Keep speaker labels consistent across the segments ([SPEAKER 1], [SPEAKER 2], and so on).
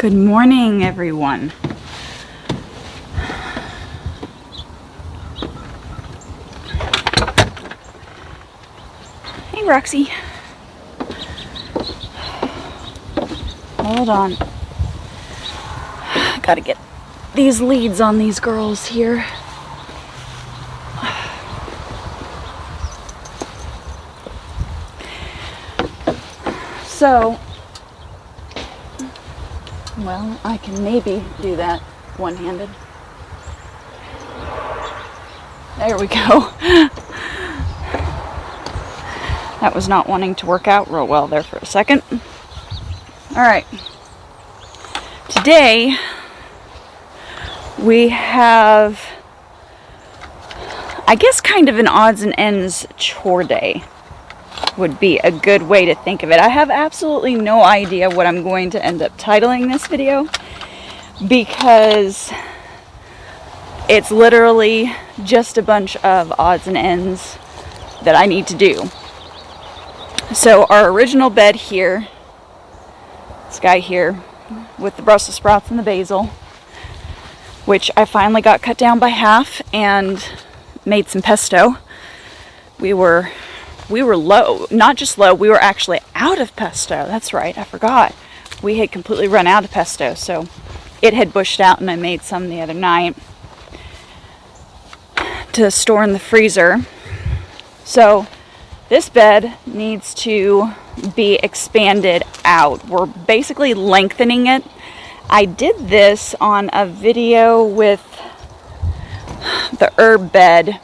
[SPEAKER 1] Good morning, everyone. Hey, Roxy. Hold on. Gotta get these leads on these girls here. So, well, I can maybe do that one-handed. There we go. That was not wanting to work out real well there for a second. Alright. Today, we have, I guess, kind of an odds and ends chore day would be a good way to think of it. I have absolutely no idea what I'm going to end up titling this video because it's literally just a bunch of odds and ends that I need to do. So our original bed here, this guy here with the Brussels sprouts and the basil, which I finally got cut down by half and made some pesto. We were low, not just low, we were actually out of pesto. That's right, I forgot. We had completely run out of pesto, so it had bushed out and I made some the other night to store in the freezer. So this bed needs to be expanded out. We're basically lengthening it. I did this on a video with the herb bed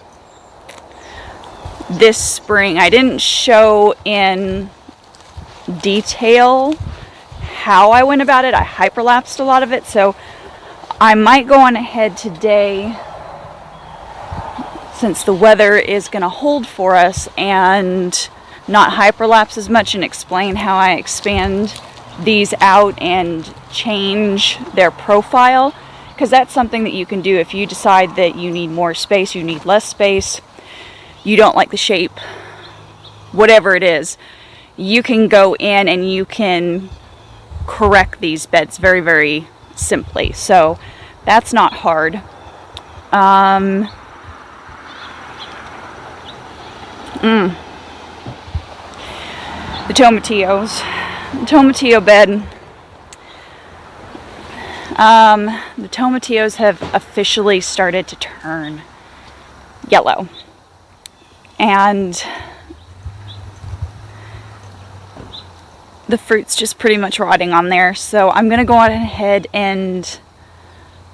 [SPEAKER 1] this spring. I didn't show in detail how I went about it. I hyperlapsed a lot of it, so I might go on ahead today, since the weather is going to hold for us, and not hyperlapse as much and explain how I expand these out and change their profile, because that's something that you can do if you decide that you need more space, you need less space, you don't like the shape, whatever it is, you can go in and you can correct these beds very, very simply. So that's not hard. The tomatillo bed. The tomatillos have officially started to turn yellow. And the fruit's just pretty much rotting on there. So I'm going to go on ahead and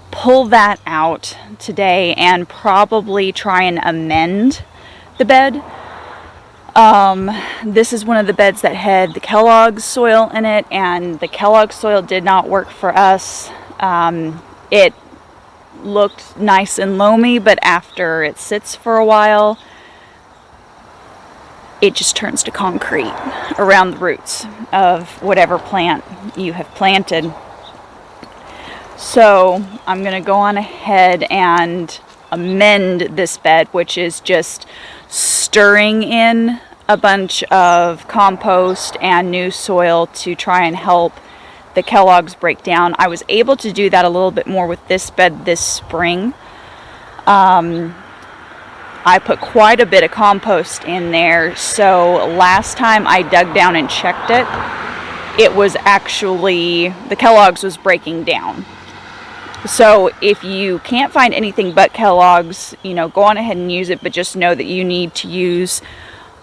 [SPEAKER 1] pull that out today and probably try and amend the bed. This is one of the beds that had the Kellogg's soil in it, and the Kellogg's soil did not work for us. It looked nice and loamy, but after it sits for a while, it just turns to concrete around the roots of whatever plant you have planted. So I'm going to go on ahead and amend this bed, which is just stirring in a bunch of compost and new soil to try and help the Kellogg's break down. I was able to do that a little bit more with this bed this spring. I put quite a bit of compost in there, so last time I dug down and checked it, it was actually, the Kellogg's was breaking down. So if you can't find anything but Kellogg's, go on ahead and use it, but just know that you need to use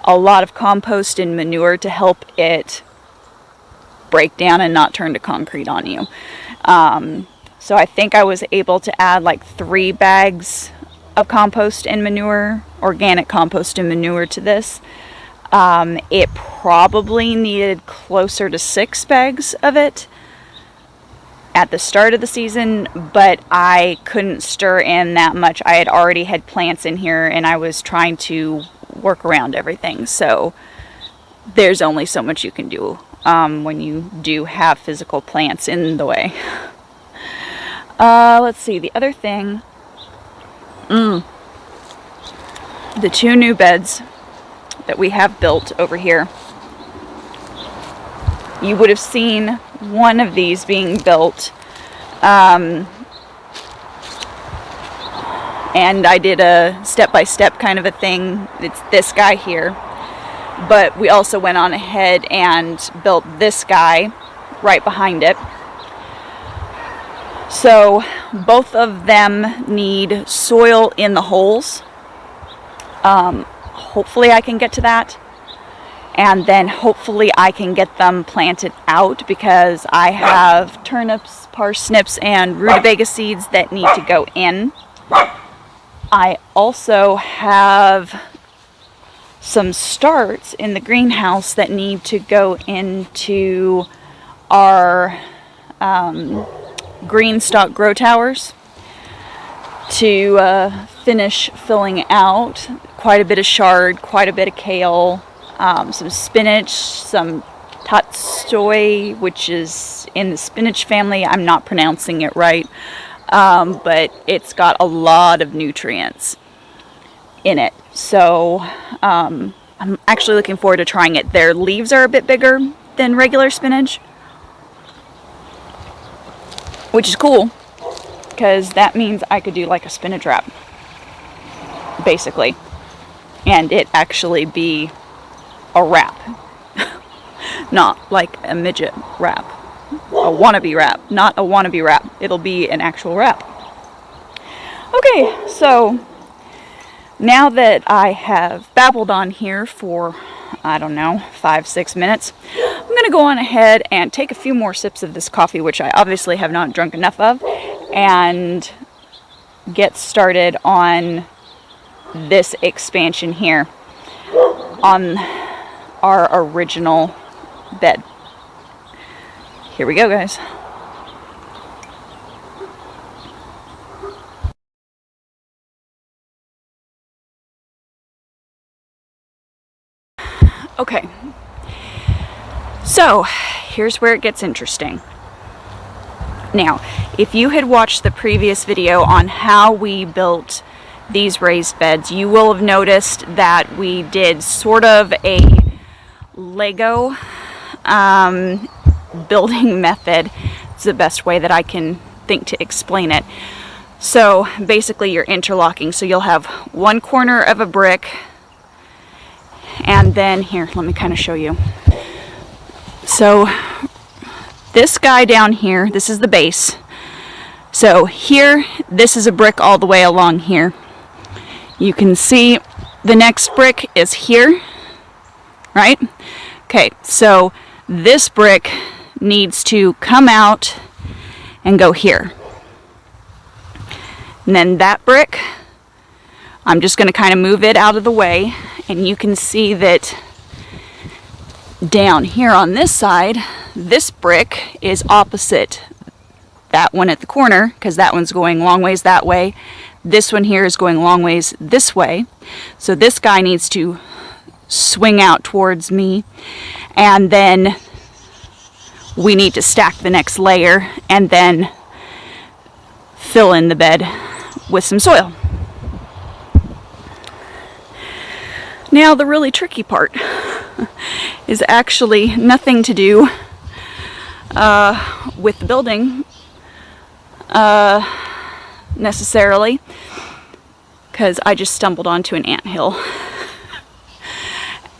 [SPEAKER 1] a lot of compost and manure to help it break down and not turn to concrete on you. So I think I was able to add like 3 bags of compost and manure, organic compost and manure to this. It probably needed closer to 6 bags of it at the start of the season, but I couldn't stir in that much. I had already had plants in here and I was trying to work around everything. So there's only so much you can do when you do have physical plants in the way. Let's see, the other thing, the 2 new beds that we have built over here. You would have seen one of these being built. And I did a step-by-step kind of a thing. It's this guy here. But we also went on ahead and built this guy right behind it. So both of them need soil in the holes. Hopefully I can get to that. And then hopefully I can get them planted out, because I have turnips, parsnips, and rutabaga seeds that need to go in. I also have some starts in the greenhouse that need to go into our green stock grow towers to finish filling out. Quite a bit of chard, quite a bit of kale, some spinach, some tatsoi, which is in the spinach family. I'm not pronouncing it right. But it's got a lot of nutrients in it. So I'm actually looking forward to trying it. Their leaves are a bit bigger than regular spinach, which is cool, because that means I could do like a spinach wrap, basically, and it actually be a wrap, not like a midget wrap. A wannabe wrap, not a wannabe wrap. It'll be an actual wrap. Okay, so now that I have babbled on here for, I don't know, 5-6 minutes, I'm going to go on ahead and take a few more sips of this coffee, which I obviously have not drunk enough of, and get started on this expansion here on our original bed. Here we go, guys. Okay, so here's where it gets interesting. Now, if you had watched the previous video on how we built these raised beds, you will have noticed that we did sort of a Lego building method. It's the best way that I can think to explain it. So basically you're interlocking, so you'll have one corner of a brick, and then here, let me kind of show you. So this guy down here, this is the base. So here, this is a brick all the way along here. You can see the next brick is here, right? Okay, so this brick needs to come out and go here. And then that brick, I'm just going to kind of move it out of the way, and you can see that down here on this side, this brick is opposite that one at the corner, because that one's going long ways that way. This one here is going long ways this way. So this guy needs to swing out towards me, and then we need to stack the next layer and then fill in the bed with some soil. Now the really tricky part is actually nothing to do with the building necessarily, because I just stumbled onto an anthill.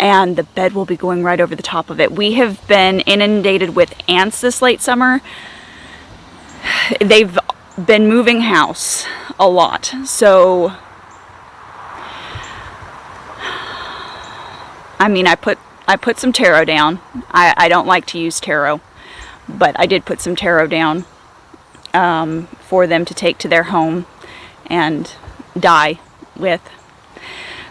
[SPEAKER 1] And the bed will be going right over the top of it. We have been inundated with ants this late summer. They've been moving house a lot. So, I mean, I put some taro down. I don't like to use taro, but I did put some taro down for them to take to their home and die with.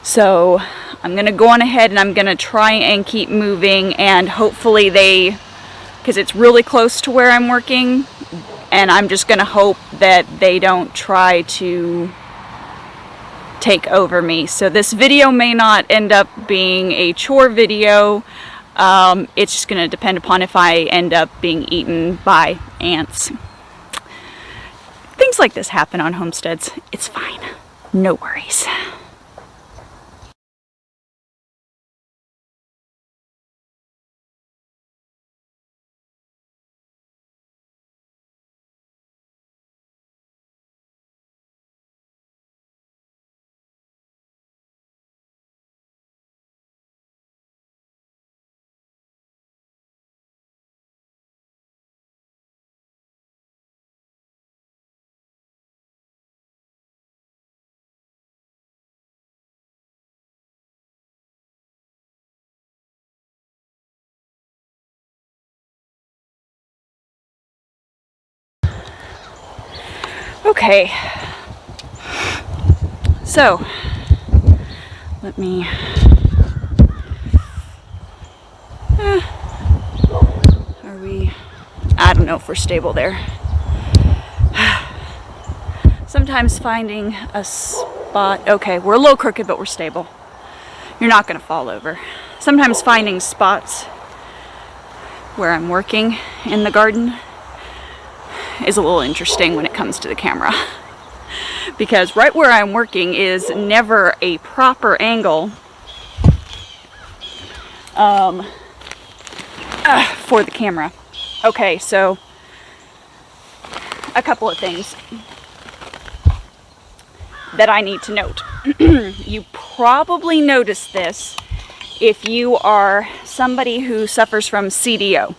[SPEAKER 1] So I'm going to go on ahead and I'm going to try and keep moving, and hopefully because it's really close to where I'm working, and I'm just going to hope that they don't try to take over me. So this video may not end up being a chore video. It's just going to depend upon if I end up being eaten by ants. Things like this happen on homesteads. It's fine. No worries. Okay, so let me are we, I don't know if we're stable there. Sometimes finding a spot, okay, we're a little crooked, but we're stable. You're not going to fall over. Sometimes finding spots where I'm working in the garden is a little interesting when it comes to the camera. Because right where I'm working is never a proper angle for the camera. Okay, so a couple of things that I need to note. You probably noticed this if you are somebody who suffers from CDO.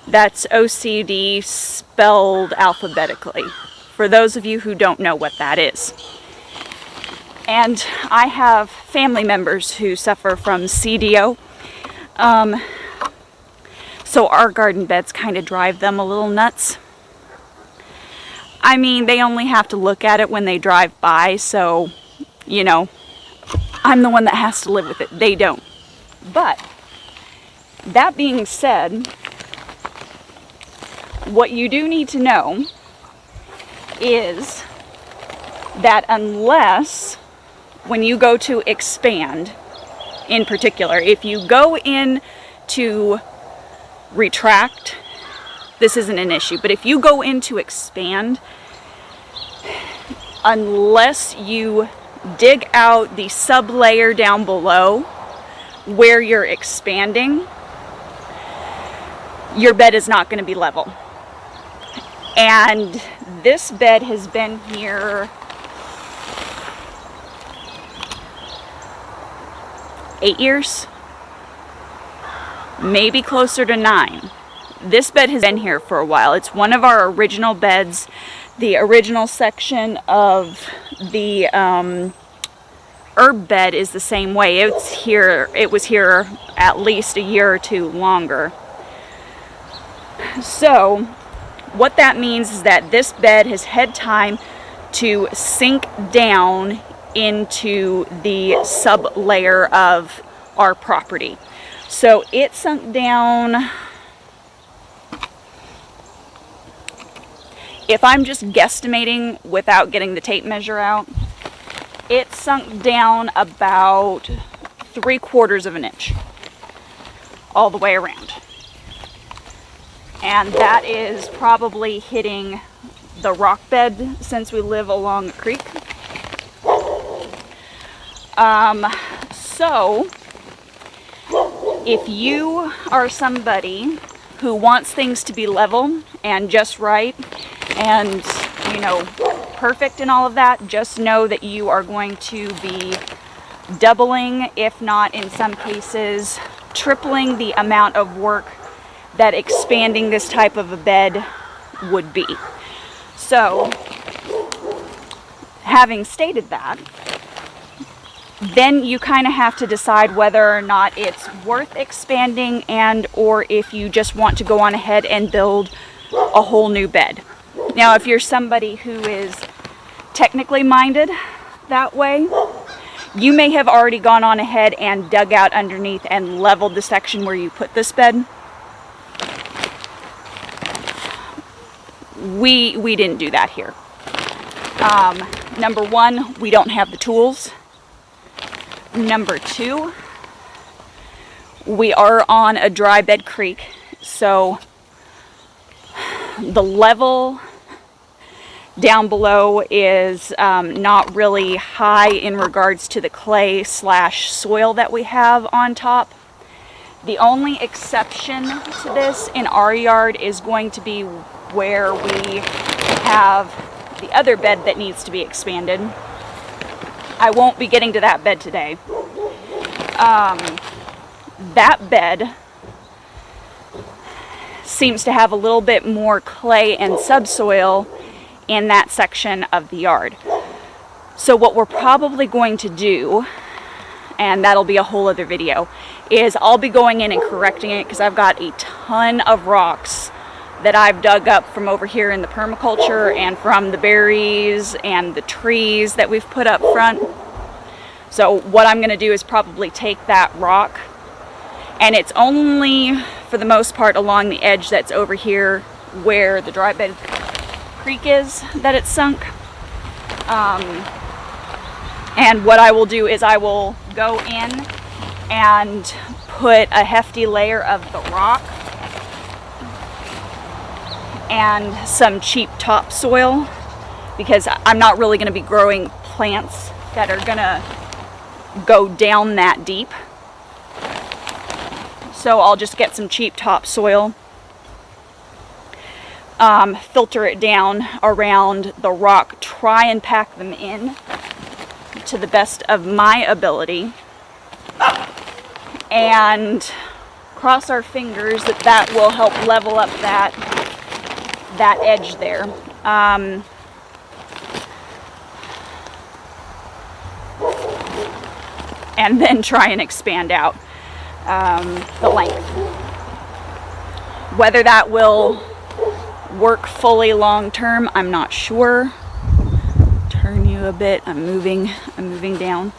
[SPEAKER 1] That's OCD spelled alphabetically, for those of you who don't know what that is. And I have family members who suffer from CDO. So our garden beds kind of drive them a little nuts. I mean, they only have to look at it when they drive by, so, you know, I'm the one that has to live with it. They don't. But, that being said, what you do need to know is that unless, when you go to expand, in particular, if you go in to retract, this isn't an issue, but if you go in to expand, unless you dig out the sub-layer down below where you're expanding, your bed is not going to be level. And this bed has been here 8 years, maybe closer to 9. This bed has been here for a while. It's one of our original beds. The original section of the herb bed is the same way. It was here at least a year or two longer. So what that means is that this bed has had time to sink down into the sub-layer of our property. So it sunk down, if I'm just guesstimating without getting the tape measure out, it sunk down about 3/4 of an inch all the way around. And that is probably hitting the rock bed since we live along a creek. So if you are somebody who wants things to be level and just right and, you know, perfect and all of that, just know that you are going to be doubling, if not in some cases tripling, the amount of work that expanding this type of a bed would be. So, having stated that, then you kind of have to decide whether or not it's worth expanding, and or if you just want to go on ahead and build a whole new bed. Now, if you're somebody who is technically minded that way, you may have already gone on ahead and dug out underneath and leveled the section where you put this bed. We didn't do that here. Number one, we don't have the tools. Number two, we are on a dry bed creek, so the level down below is not really high in regards to the clay / soil that we have on top. The only exception to this in our yard is going to be where we have the other bed that needs to be expanded. I won't be getting to that bed today. That bed seems to have a little bit more clay and subsoil in that section of the yard. So what we're probably going to do, and that'll be a whole other video, is I'll be going in and correcting it because I've got a ton of rocks that I've dug up from over here in the permaculture and from the berries and the trees that we've put up front. So what I'm going to do is probably take that rock, and it's only for the most part along the edge that's over here where the dry bed creek is that it's sunk. And what I will do is I will go in and put a hefty layer of the rock and some cheap topsoil, because I'm not really going to be growing plants that are going to go down that deep. So I'll just get some cheap topsoil, filter it down around the rock, try and pack them in to the best of my ability, and cross our fingers that that will help level up that edge there. And then try and expand out the length. Whether that will work fully long term, I'm not sure. Turn you a bit. I'm moving down.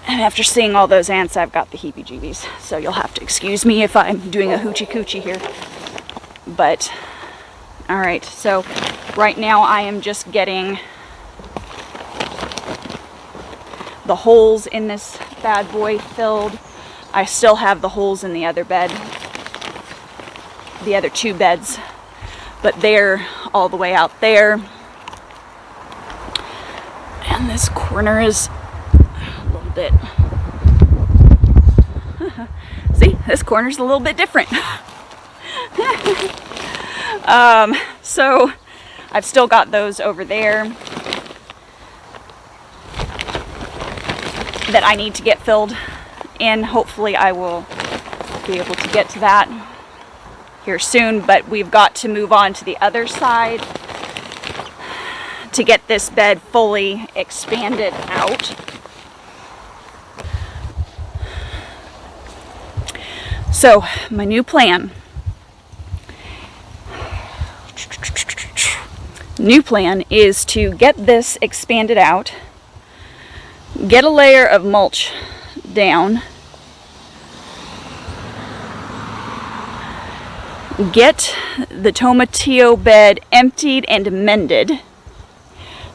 [SPEAKER 1] And after seeing all those ants, I've got the heebie-jeebies. So you'll have to excuse me if I'm doing a hoochie coochie here. But, alright, so right now I am just getting the holes in this bad boy filled. I still have the holes in the other bed, the other two beds, but they're all the way out there. And this corner is a little bit, see, this corner's a little bit different. So I've still got those over there that I need to get filled in. Hopefully I will be able to get to that here soon, but we've got to move on to the other side to get this bed fully expanded out. So my new plan is to get this expanded out, get a layer of mulch down, get the tomatillo bed emptied and mended.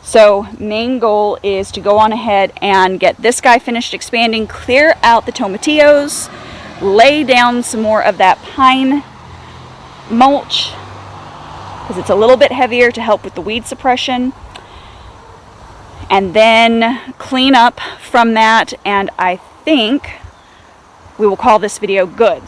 [SPEAKER 1] So main goal is to go on ahead and get this guy finished expanding, clear out the tomatillos, lay down some more of that pine mulch because it's a little bit heavier to help with the weed suppression, and then clean up from that, and I think we will call this video good.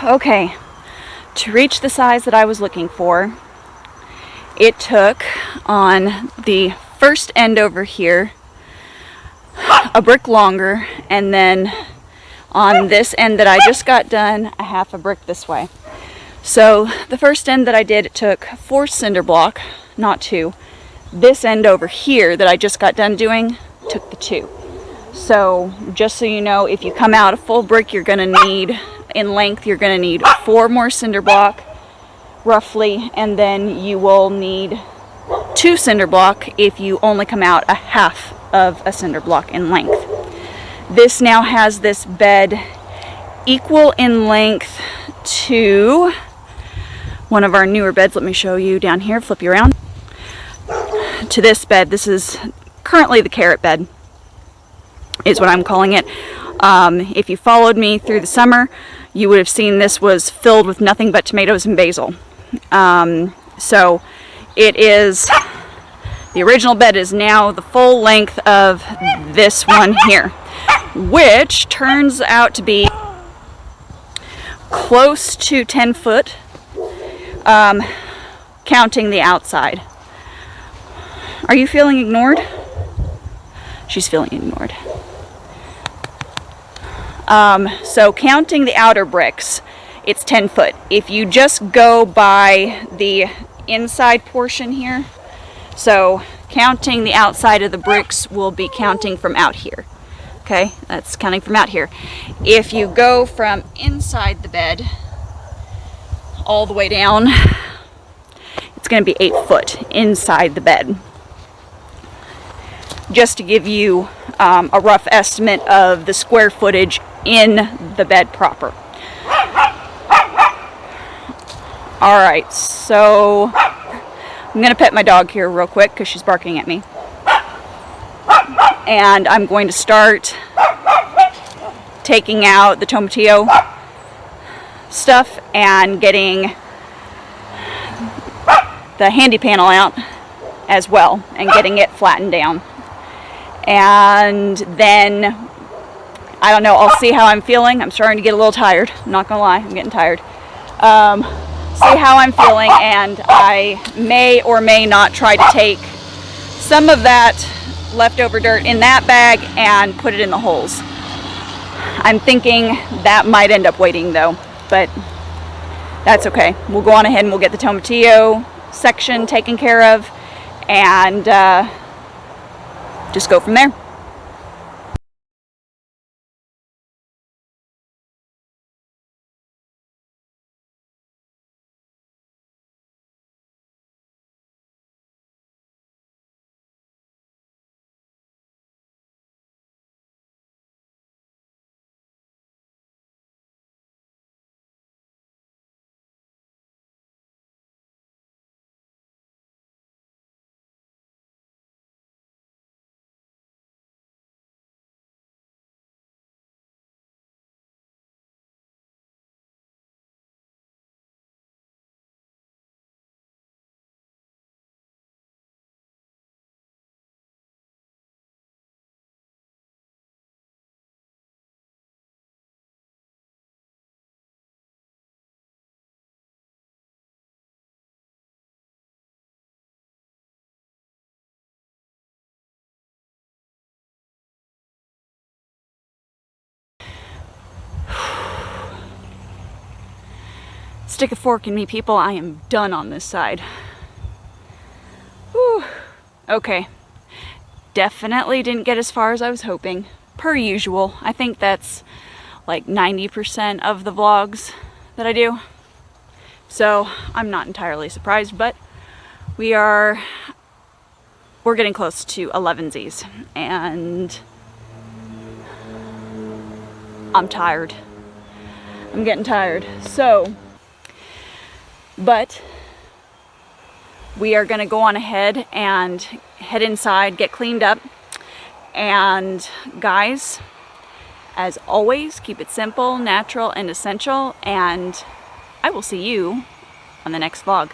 [SPEAKER 1] Okay, to reach the size that I was looking for, it took on the first end over here a brick longer, and then on this end that I just got done, a half a brick this way. So the first end that I did, it took 4 cinder block, not 2. This end over here that I just got done doing took the 2. So just so you know, if you come out a full brick, you're going to need, in length, you're going to need 4 more cinder block roughly, and then you will need 2 cinder block if you only come out a half of a cinder block in length. This now has this bed equal in length to one of our newer beds. Let me show you down here, flip you around to this bed. This is currently the carrot bed, is what I'm calling it. If you followed me through the summer, you would have seen this was filled with nothing but tomatoes and basil. So it is, the original bed is now the full length of this one here, which turns out to be close to 10 foot, counting the outside. Are you feeling ignored? She's feeling ignored. So counting the outer bricks, it's 10 foot. If you just go by the inside portion here, so counting the outside of the bricks will be counting from out here. Okay, that's counting from out here. If you go from inside the bed all the way down, it's going to be 8 foot inside the bed. Just to give you a rough estimate of the square footage in the bed proper. Alright, so I'm going to pet my dog here real quick because she's barking at me. And I'm going to start taking out the tomatillo stuff and getting the handy panel out as well and getting it flattened down. And then, I don't know, I'll see how I'm feeling. I'm starting to get a little tired. I'm not gonna lie, I'm getting tired. See how I'm feeling, and I may or may not try to take some of that leftover dirt in that bag and put it in the holes. I'm thinking that might end up waiting though, but that's okay. We'll go on ahead and we'll get the tomatillo section taken care of, and just go from there. Stick a fork in me, people. I am done on this side. Whew. Okay. Definitely didn't get as far as I was hoping. Per usual. I think that's like 90% of the vlogs that I do. So I'm not entirely surprised, but we're getting close to 11sies, and I'm tired. I'm getting tired. So, but we are going to go on ahead and head inside, get cleaned up, and guys, as always, keep it simple, natural, and essential, and I will see you on the next vlog.